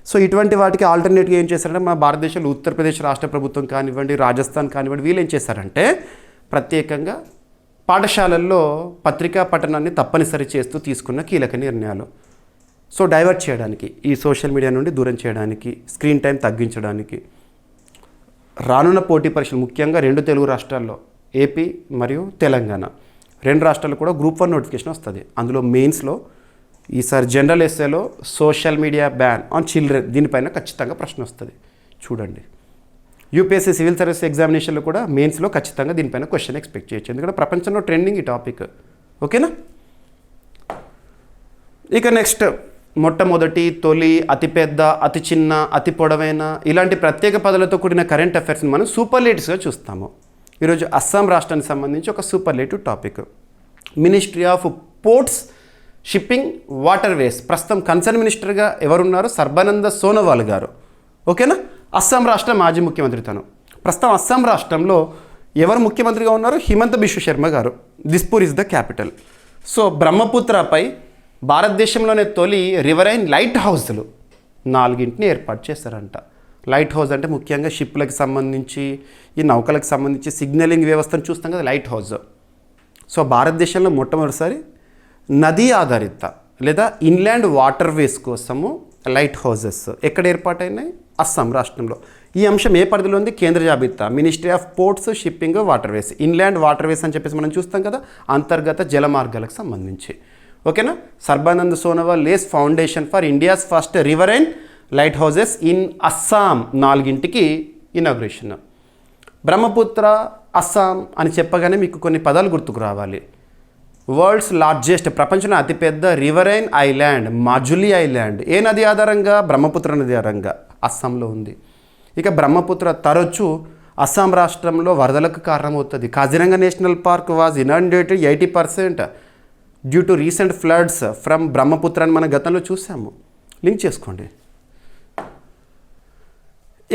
సో ఇటువంటి వాటికి ఆల్టర్నేట్గా ఏం చేశారంటే మన భారతదేశంలో ఉత్తరప్రదేశ్ రాష్ట్ర ప్రభుత్వం కానివ్వండి, రాజస్థాన్ కానివ్వండి, వీళ్ళు ఏం చేశారంటే ప్రత్యేకంగా పాఠశాలల్లో పత్రికా పఠనాన్ని తప్పనిసరి చేస్తూ తీసుకున్న కీలక నిర్ణయాలు. సో డైవర్ట్ చేయడానికి, ఈ సోషల్ మీడియా నుండి దూరం చేయడానికి, స్క్రీన్ టైం తగ్గించడానికి రానున్న పోటీ పరీక్షలు ముఖ్యంగా 2 తెలుగు రాష్ట్రాల్లో ఏపీ మరియు తెలంగాణ 2 రాష్ట్రాల్లో కూడా గ్రూప్ 1 నోటిఫికేషన్ వస్తుంది. అందులో మెయిన్స్లో ఈసారి జనరల్ ఎస్ఏలో social media ban on children దీనిపైన ఖచ్చితంగా ప్రశ్న వస్తుంది. చూడండి, యూపీఎస్సీ సివిల్ సర్వీస్ ఎగ్జామినేషన్లో కూడా మెయిన్స్లో ఖచ్చితంగా దీనిపైన క్వశ్చన్ ఎక్స్పెక్ట్ చేయొచ్చు, ఎందుకంటే ప్రపంచంలో ట్రెండింగ్ ఈ టాపిక్. ఓకేనా? ఇక నెక్స్ట్ మొట్టమొదటి, తొలి, అతిపెద్ద, అతి చిన్న, అతి పొడవైన ఇలాంటి ప్రత్యేక పదాలతో కూడిన కరెంట్ అఫైర్స్ని మనం సూపర్లేటివ్స్గా చూస్తాము. ఈరోజు అస్సాం రాష్ట్రానికి సంబంధించి ఒక superlative topic. Ministry of ports, shipping, water ways ప్రస్తుతం కన్సర్న్ మినిస్టర్గా ఎవరున్నారు? సర్బానంద సోనోవాల్ గారు. ఓకేనా. అస్సాం రాష్ట్ర మాజీ ముఖ్యమంత్రి తను. ప్రస్తుతం అస్సాం రాష్ట్రంలో ఎవరు ముఖ్యమంత్రిగా ఉన్నారు? హిమంత బిశ్వ శర్మ గారు. Dispur is the capital. So బ్రహ్మపుత్రపై భారతదేశంలోనే తొలి రివరైన్ లైట్ హౌస్లు 4 ఏర్పాటు చేశారంట. లైట్ హౌస్ అంటే ముఖ్యంగా షిప్లకు సంబంధించి, ఈ నౌకలకు సంబంధించి సిగ్నలింగ్ వ్యవస్థను చూస్తాం కదా, లైట్ హౌస్. సో భారతదేశంలో మొట్టమొదటిసారి నదీ ఆధారిత లేదా ఇన్లాండ్ వాటర్వేస్ కోసము లైట్ హౌజెస్ ఎక్కడ ఏర్పాటైనాయి? అస్సాం రాష్ట్రంలో. ఈ అంశం ఏ పరిధిలో ఉంది? కేంద్ర జాబితా, ministry of ports, shipping, waterways. Inland waterways అని చెప్పేసి మనం చూస్తాం కదా, అంతర్గత జల మార్గాలకు సంబంధించి. ఓకేనా. Sarbananda Sonowal Lay's foundation for India's first riverine light houses in Assam 4కి ఇనాగ్రేషన్. బ్రహ్మపుత్ర, అస్సాం అని చెప్పగానే మీకు కొన్ని పదాలు గుర్తుకు రావాలి. వరల్డ్స్ లార్జెస్ట్, ప్రపంచంలో అతిపెద్ద రివరైన్ ఐలాండ్ మాజులి ఐలాండ్ ఏ నది ఆధారంగా? బ్రహ్మపుత్ర నది ఆధారంగా అస్సాంలో ఉంది. ఇక బ్రహ్మపుత్ర తరచు అస్సాం రాష్ట్రంలో వరదలకు కారణమవుతుంది. Kaziranga national park was inundated 80% due to recent floods from Brahmaputra అని మన గతంలో చూసాము. లింక్ చేసుకోండి.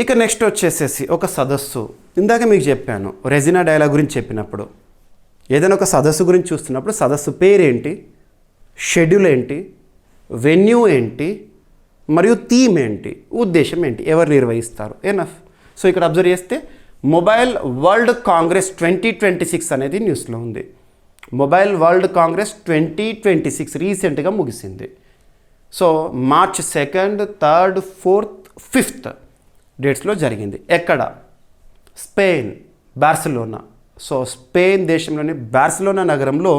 ఇక నెక్స్ట్ వచ్చేసేసి ఒక సదస్సు. ఇందాక మీకు చెప్పాను రెజినా డైలాగ్ గురించి చెప్పినప్పుడు, ఏదైనా ఒక సదస్సు గురించి చూస్తున్నప్పుడు సదస్సు పేరేంటి, షెడ్యూల్ ఏంటి, వెన్యూ ఏంటి, మరియు థీమ్ ఏంటి, ఉద్దేశం ఏంటి, ఎవరు నిర్వహిస్తారు, ఎనఫ్. సో ఇక్కడ అబ్జర్వ్ చేస్తే మొబైల్ వరల్డ్ కాంగ్రెస్ 2026 అనేది న్యూస్లో ఉంది. మొబైల్ వరల్డ్ కాంగ్రెస్ 2026 రీసెంట్గా ముగిసింది. సో మార్చ్ 2, 3, 4, 5 డేట్స్లో జరిగింది. ఎక్కడ? Spain, Barcelona. సో స్పెయిన్ దేశంలోని బార్సిలోనా నగరంలో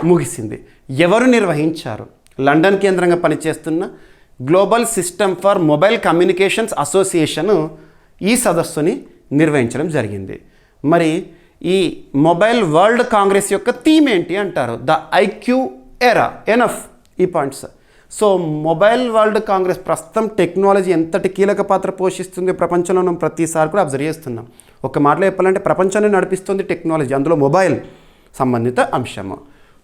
ముగిసింది. ఎవరు నిర్వహించారు? లండన్ కేంద్రంగా పనిచేస్తున్న global system for mobile communications association ఈ సదస్సుని నిర్వహించడం జరిగింది. మరి ఈ మొబైల్ వరల్డ్ కాంగ్రెస్ యొక్క థీమ్ ఏంటి అంటారు? ద ఐక్యూ ఎరా. ఎనఫ్ ఈ points. So mobile world Congress ప్రస్తుతం టెక్నాలజీ ఎంతటి కీలక పాత్ర పోషిస్తుంది ప్రపంచంలో మనం ప్రతిసారి కూడా అబ్జర్వ్ చేస్తున్నాం. ఒక మాటలో చెప్పాలంటే ప్రపంచాన్ని నడిపిస్తుంది టెక్నాలజీ, అందులో మొబైల్ సంబంధిత అంశము.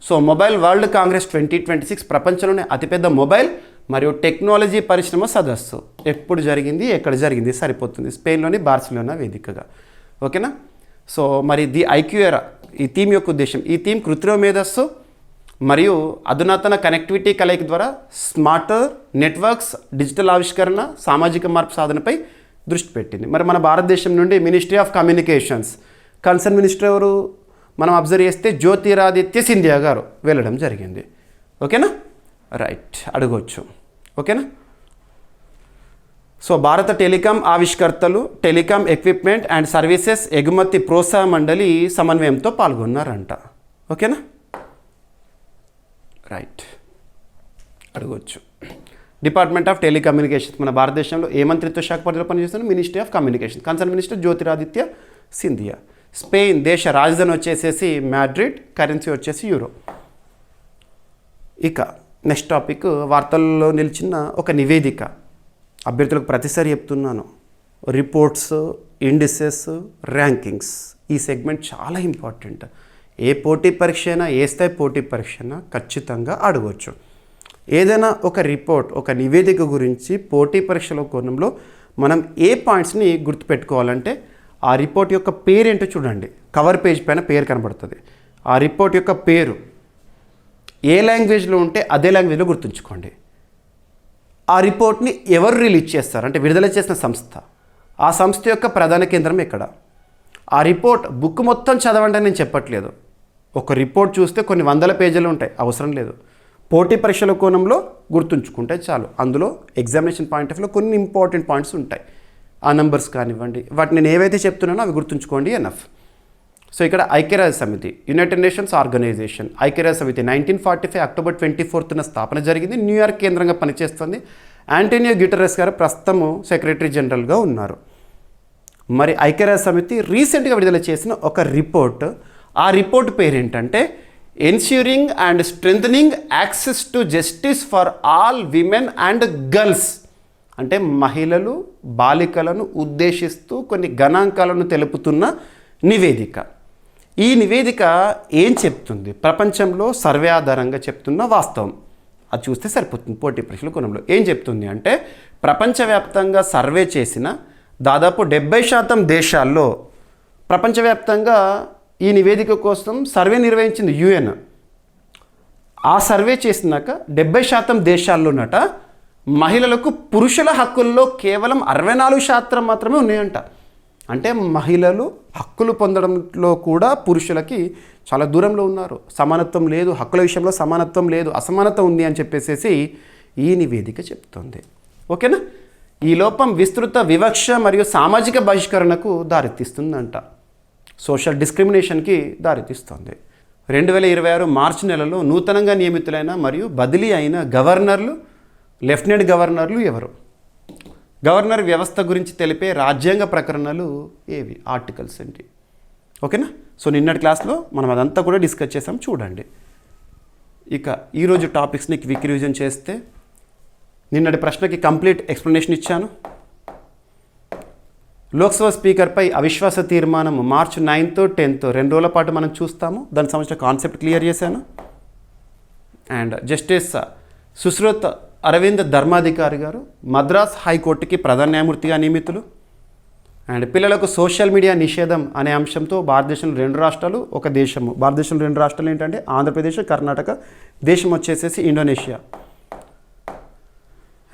సో మొబైల్ వరల్డ్ కాంగ్రెస్ 2026 ప్రపంచంలోనే అతిపెద్ద మొబైల్ మరియు టెక్నాలజీ పరిశ్రమ సదస్సు. ఎప్పుడు జరిగింది, ఎక్కడ జరిగింది సరిపోతుంది. స్పెయిన్లోని బార్సిలోనా వేదికగా. ఓకేనా. సో మరి ది ఐక్యూ ఎరా ఈ థీమ్ యొక్క ఉద్దేశం, ఈ థీమ్ కృత్రిమ మేధస్సు మరియు అధునాతన కనెక్టివిటీ కలయిక ద్వారా స్మార్టర్ నెట్వర్క్స్, డిజిటల్ ఆవిష్కరణ, సామాజిక మార్పు సాధనపై దృష్టి పెట్టింది. మరి మన భారతదేశం నుండి ministry of communications concern minister ఎవరు మనం అబ్జర్వ్ చేస్తే జ్యోతిరాదిత్య సింధియా గారు వెళ్ళడం జరిగింది. ఓకేనా. రైట్, అడగవచ్చు. ఓకేనా. సో భారత టెలికాం ఆవిష్కర్తలు టెలికాం ఎక్విప్మెంట్ అండ్ సర్వీసెస్ ఎగుమతి ప్రోత్సాహ మండలి సమన్వయంతో పాల్గొన్నారంట. ఓకేనా. రైట్, అడగవచ్చు. డిపార్ట్మెంట్ ఆఫ్ టెలికమ్యూనికేషన్స్ మన భారతదేశంలో ఏ మంత్రిత్వ శాఖ పరిధిలో పనిచేస్తున్న? Ministry of communication. Concern minister Jyotiraditya Scindia. Spain దేశ రాజధాని వచ్చేసేసి మాడ్రిడ్, కరెన్సీ వచ్చేసి యూరో. ఇక నెక్స్ట్ టాపిక్, వార్తల్లో నిలిచిన ఒక నివేదిక. అభ్యర్థులకు ప్రతిసారి చెప్తున్నాను, రిపోర్ట్స్, ఇండిసెస్, ర్యాంకింగ్స్ ఈ సెగ్మెంట్ చాలా ఇంపార్టెంట్. ఏ పోటీ పరీక్ష అయినా, ఏ స్థాయి పోటీ పరీక్ష అయినా ఖచ్చితంగా అడగవచ్చు. ఏదైనా ఒక రిపోర్ట్, ఒక నివేదిక గురించి పోటీ పరీక్షల కోణంలో మనం ఏ పాయింట్స్ని గుర్తుపెట్టుకోవాలంటే ఆ రిపోర్ట్ యొక్క పేరేంటో చూడండి. కవర్ పేజ్ పైన పేరు కనబడుతుంది. ఆ రిపోర్ట్ యొక్క పేరు ఏ లాంగ్వేజ్లో ఉంటే అదే లాంగ్వేజ్లో గుర్తుంచుకోండి. ఆ రిపోర్ట్ని ఎవరు రిలీజ్ చేస్తారు అంటే విడుదల చేసిన సంస్థ, ఆ సంస్థ యొక్క ప్రధాన కేంద్రం ఎక్కడ. ఆ రిపోర్ట్ బుక్ మొత్తం చదవండి అని నేను చెప్పట్లేదు. ఒక రిపోర్ట్ చూస్తే కొన్ని 100 పేజీలు ఉంటాయి, అవసరం లేదు. పోటీ పరీక్షల కోణంలో గుర్తుంచుకుంటే చాలు. అందులో ఎగ్జామినేషన్ పాయింట్ ఆఫ్ వ్యూలో కొన్ని ఇంపార్టెంట్ పాయింట్స్ ఉంటాయి. ఆ నెంబర్స్ కానివ్వండి, వాటిని నేను ఏవైతే చెప్తున్నానో అవి గుర్తుంచుకోండి ఎనఫ్. సో ఇక్కడ ఐక్యరాజ్య సమితి, యునైటెడ్ నేషన్స్ ఆర్గనైజేషన్, ఐక్యరాజ్య సమితి 1945 అక్టోబర్ 24న స్థాపన జరిగింది. న్యూయార్క్ కేంద్రంగా పనిచేస్తుంది. ఆంటోనియో గ్యూటెరస్ గారు ప్రస్తుతము సెక్రటరీ జనరల్గా ఉన్నారు. మరి ఐక్యరాజ్య సమితి రీసెంట్గా విడుదల చేసిన ఒక రిపోర్ట్, ఆ రిపోర్ట్ పేరేంటంటే ensuring and strengthening access to justice for all women and girls. అంటే మహిళలు, బాలికలను ఉద్దేశిస్తూ కొన్ని గణాంకాలను తెలుపుతున్న నివేదిక. ఈ నివేదిక ఏం చెప్తుంది? ప్రపంచంలో సర్వే ఆధారంగా చెప్తున్న వాస్తవం. అది చూస్తే సరిపోతుంది. పోటీ పరీక్షల కోణంలో ఏం చెప్తుంది అంటే, ప్రపంచవ్యాప్తంగా సర్వే చేసిన దాదాపు 70% దేశాల్లో ప్రపంచవ్యాప్తంగా ఈ నివేదిక కోసం సర్వే నిర్వహించింది UN. ఆ సర్వే చేసినాక 70% దేశాల్లోనట మహిళలకు పురుషుల హక్కుల్లో కేవలం 64% మాత్రమే ఉన్నాయంట. అంటే మహిళలు హక్కులు పొందడంలో కూడా పురుషులకి చాలా దూరంలో ఉన్నారు. సమానత్వం లేదు, హక్కుల విషయంలో సమానత్వం లేదు, అసమానత ఉంది అని చెప్పేసి ఈ నివేదిక చెప్తుంది. ఓకేనా? ఈ లోపం విస్తృత వివక్ష మరియు సామాజిక బహిష్కరణకు దారితీస్తుందంట. సోషల్ డిస్క్రిమినేషన్కి దారితీస్తుంది. 2026 మార్చి నెలలో నూతనంగా నియమితులైన మరియు బదిలీ అయిన గవర్నర్లు, లెఫ్టినెంట్ గవర్నర్లు ఎవరు? గవర్నర్ వ్యవస్థ గురించి తెలిపే రాజ్యాంగ ప్రకరణలు ఏవి? ఆర్టికల్స్ ఏంటి? ఓకేనా? సో నిన్నటి క్లాస్లో మనం అదంతా కూడా డిస్కస్ చేసాం, చూడండి. ఇక ఈరోజు టాపిక్స్ని క్విక్ రివిజన్ చేస్తే, నిన్నటి ప్రశ్నకి కంప్లీట్ ఎక్స్ప్లెనేషన్ ఇచ్చాను. లోక్సభ స్పీకర్పై అవిశ్వాస తీర్మానం మార్చి 9th, 10th 2 రోజుల పాటు మనం చూస్తాము. దానికి సంబంధించిన కాన్సెప్ట్ క్లియర్ చేశాను. అండ్ జస్టిస్ సుశ్రుత్ అరవింద్ ధర్మాధికారి గారు మద్రాస్ హైకోర్టుకి ప్రధాన న్యాయమూర్తిగా నియమితులు. అండ్ పిల్లలకు సోషల్ మీడియా నిషేధం అనే అంశంతో భారతదేశంలో 2 రాష్ట్రాలు, ఒక దేశము. భారతదేశంలో 2 రాష్ట్రాలు ఏంటంటే ఆంధ్రప్రదేశ్, కర్ణాటక. దేశం వచ్చేసేసి ఇండోనేషియా.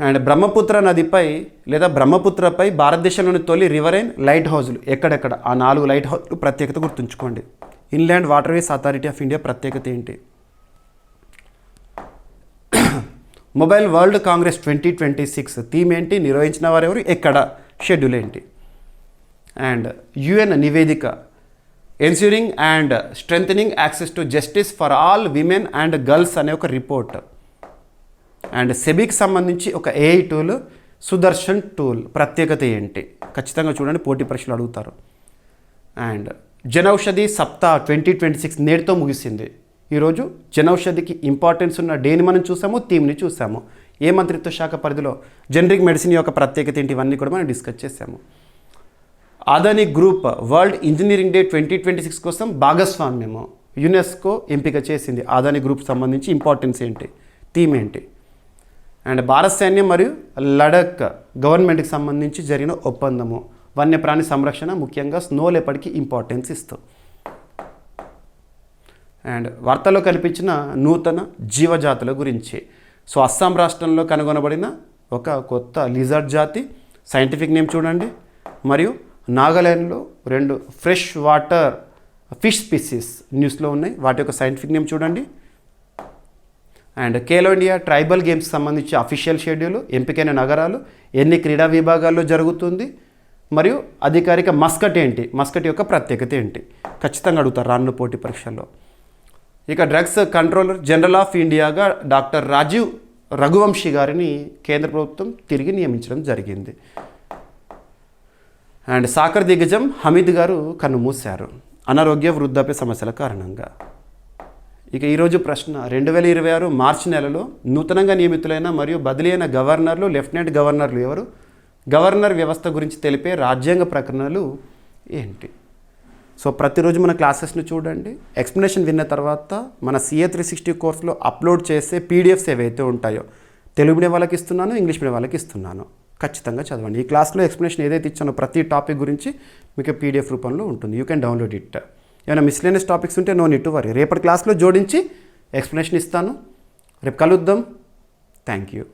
అండ్ బ్రహ్మపుత్ర నదిపై లేదా బ్రహ్మపుత్రపై భారతదేశంలోని తొలి రివరైన్ లైట్ హౌజులు ఎక్కడెక్కడ? ఆ 4 లైట్ హౌజులు ప్రత్యేకత గుర్తుంచుకోండి. Inland waterways authority of India ప్రత్యేకత ఏంటి? మొబైల్ వరల్డ్ కాంగ్రెస్ 2026 థీమ్ ఏంటి? నిర్వహించిన వారెవరు? ఎక్కడ? షెడ్యూల్ ఏంటి? అండ్ UN నివేదిక ensuring and strengthening access to justice for all women and girls అనే ఒక రిపోర్ట్. అండ్ సెబీకి సంబంధించి ఒక AI టూల్ సుదర్శన్ టూల్ ప్రత్యేకత ఏంటి? ఖచ్చితంగా చూడండి, పోటీ పరీక్షలు అడుగుతారు. అండ్ జనౌషధి సప్తాహ్ 2026 నేటితో ముగిసింది. ఈరోజు జనౌషధికి ఇంపార్టెన్స్ ఉన్న డేని మనం చూసాము, థీమ్ని చూసాము. ఏ మంత్రిత్వ శాఖ పరిధిలో? జనరిక్ మెడిసిన్ యొక్క ప్రత్యేకత ఏంటి? ఇవన్నీ కూడా మనం డిస్కస్ చేసాము. Adani group world engineering day 2026 కోసం భాగస్వామ్యము యునెస్కో ఎంపిక చేసింది. అదానీ గ్రూప్ సంబంధించి ఇంపార్టెన్స్ ఏంటి? థీమ్ ఏంటి? అండ్ భారత సైన్యం మరియు లడక్ గవర్నమెంట్కి సంబంధించి జరిగిన ఒప్పందము వన్యప్రాణి సంరక్షణ, ముఖ్యంగా స్నో లెపర్డ్కి ఇంపార్టెన్స్ ఇస్తాం. అండ్ వార్తల్లో కనిపించిన నూతన జీవజాతుల గురించి. సో అస్సాం రాష్ట్రంలో కనుగొనబడిన ఒక కొత్త లిజర్డ్ జాతి, సైంటిఫిక్ నేమ్ చూడండి. మరియు నాగాలాండ్లో 2 ఫ్రెష్ వాటర్ ఫిష్ స్పీసీస్ న్యూస్లో ఉన్నాయి, వాటి యొక్క సైంటిఫిక్ నేమ్ చూడండి. అండ్ ఖేలో ఇండియా ట్రైబల్ గేమ్స్కి సంబంధించి అఫీషియల్ షెడ్యూల్, ఎంపికైన నగరాలు, ఎన్ని క్రీడా విభాగాల్లో జరుగుతుంది, మరియు అధికారిక మస్కట్ ఏంటి? మస్కట్ యొక్క ప్రత్యేకత ఏంటి? ఖచ్చితంగా అడుగుతారు రానున్న పోటీ పరీక్షల్లో. ఇక డ్రగ్స్ కంట్రోలర్ జనరల్ ఆఫ్ ఇండియాగా డాక్టర్ రాజీవ్ రఘువంశీ గారిని కేంద్ర ప్రభుత్వం తిరిగి నియమించడం జరిగింది. అండ్ సాకర్ దిగ్గజం హమీద్ గారు కన్నుమూశారు అనారోగ్య, వృద్ధాప్య సమస్యల కారణంగా. ఇక ఈరోజు ప్రశ్న, 2026 మార్చి నెలలో నూతనంగా నియమితులైన మరియు బదిలీ అయిన గవర్నర్లు, లెఫ్టినెంట్ గవర్నర్లు ఎవరు? గవర్నర్ వ్యవస్థ గురించి తెలిపే రాజ్యాంగ ప్రకరణలు ఏంటి? సో ప్రతిరోజు మన క్లాసెస్ని చూడండి. ఎక్స్ప్లెనేషన్ విన్న తర్వాత మన CA 360 కోర్సులో అప్లోడ్ చేసే PDFs ఏవైతే ఉంటాయో, తెలుగు మీడియం వాళ్ళకి ఇస్తున్నాను, ఇంగ్లీష్ మీడియం వాళ్ళకి ఇస్తున్నాను. ఖచ్చితంగా చదవండి. ఈ క్లాస్లో ఎక్స్ప్లెనేషన్ ఏదైతే ఇచ్చానో ప్రతి టాపిక్ గురించి మీకు PDF రూపంలో ఉంటుంది. You can download it. ఏమైనా మిస్లేనియస్ టాపిక్స్ ఉంటే నో నీడ్ టు వరీ, రేపటి క్లాస్లో జోడించి ఎక్స్ప్లెనేషన్ ఇస్తాను. రేపు కలుద్దాం. Thank you.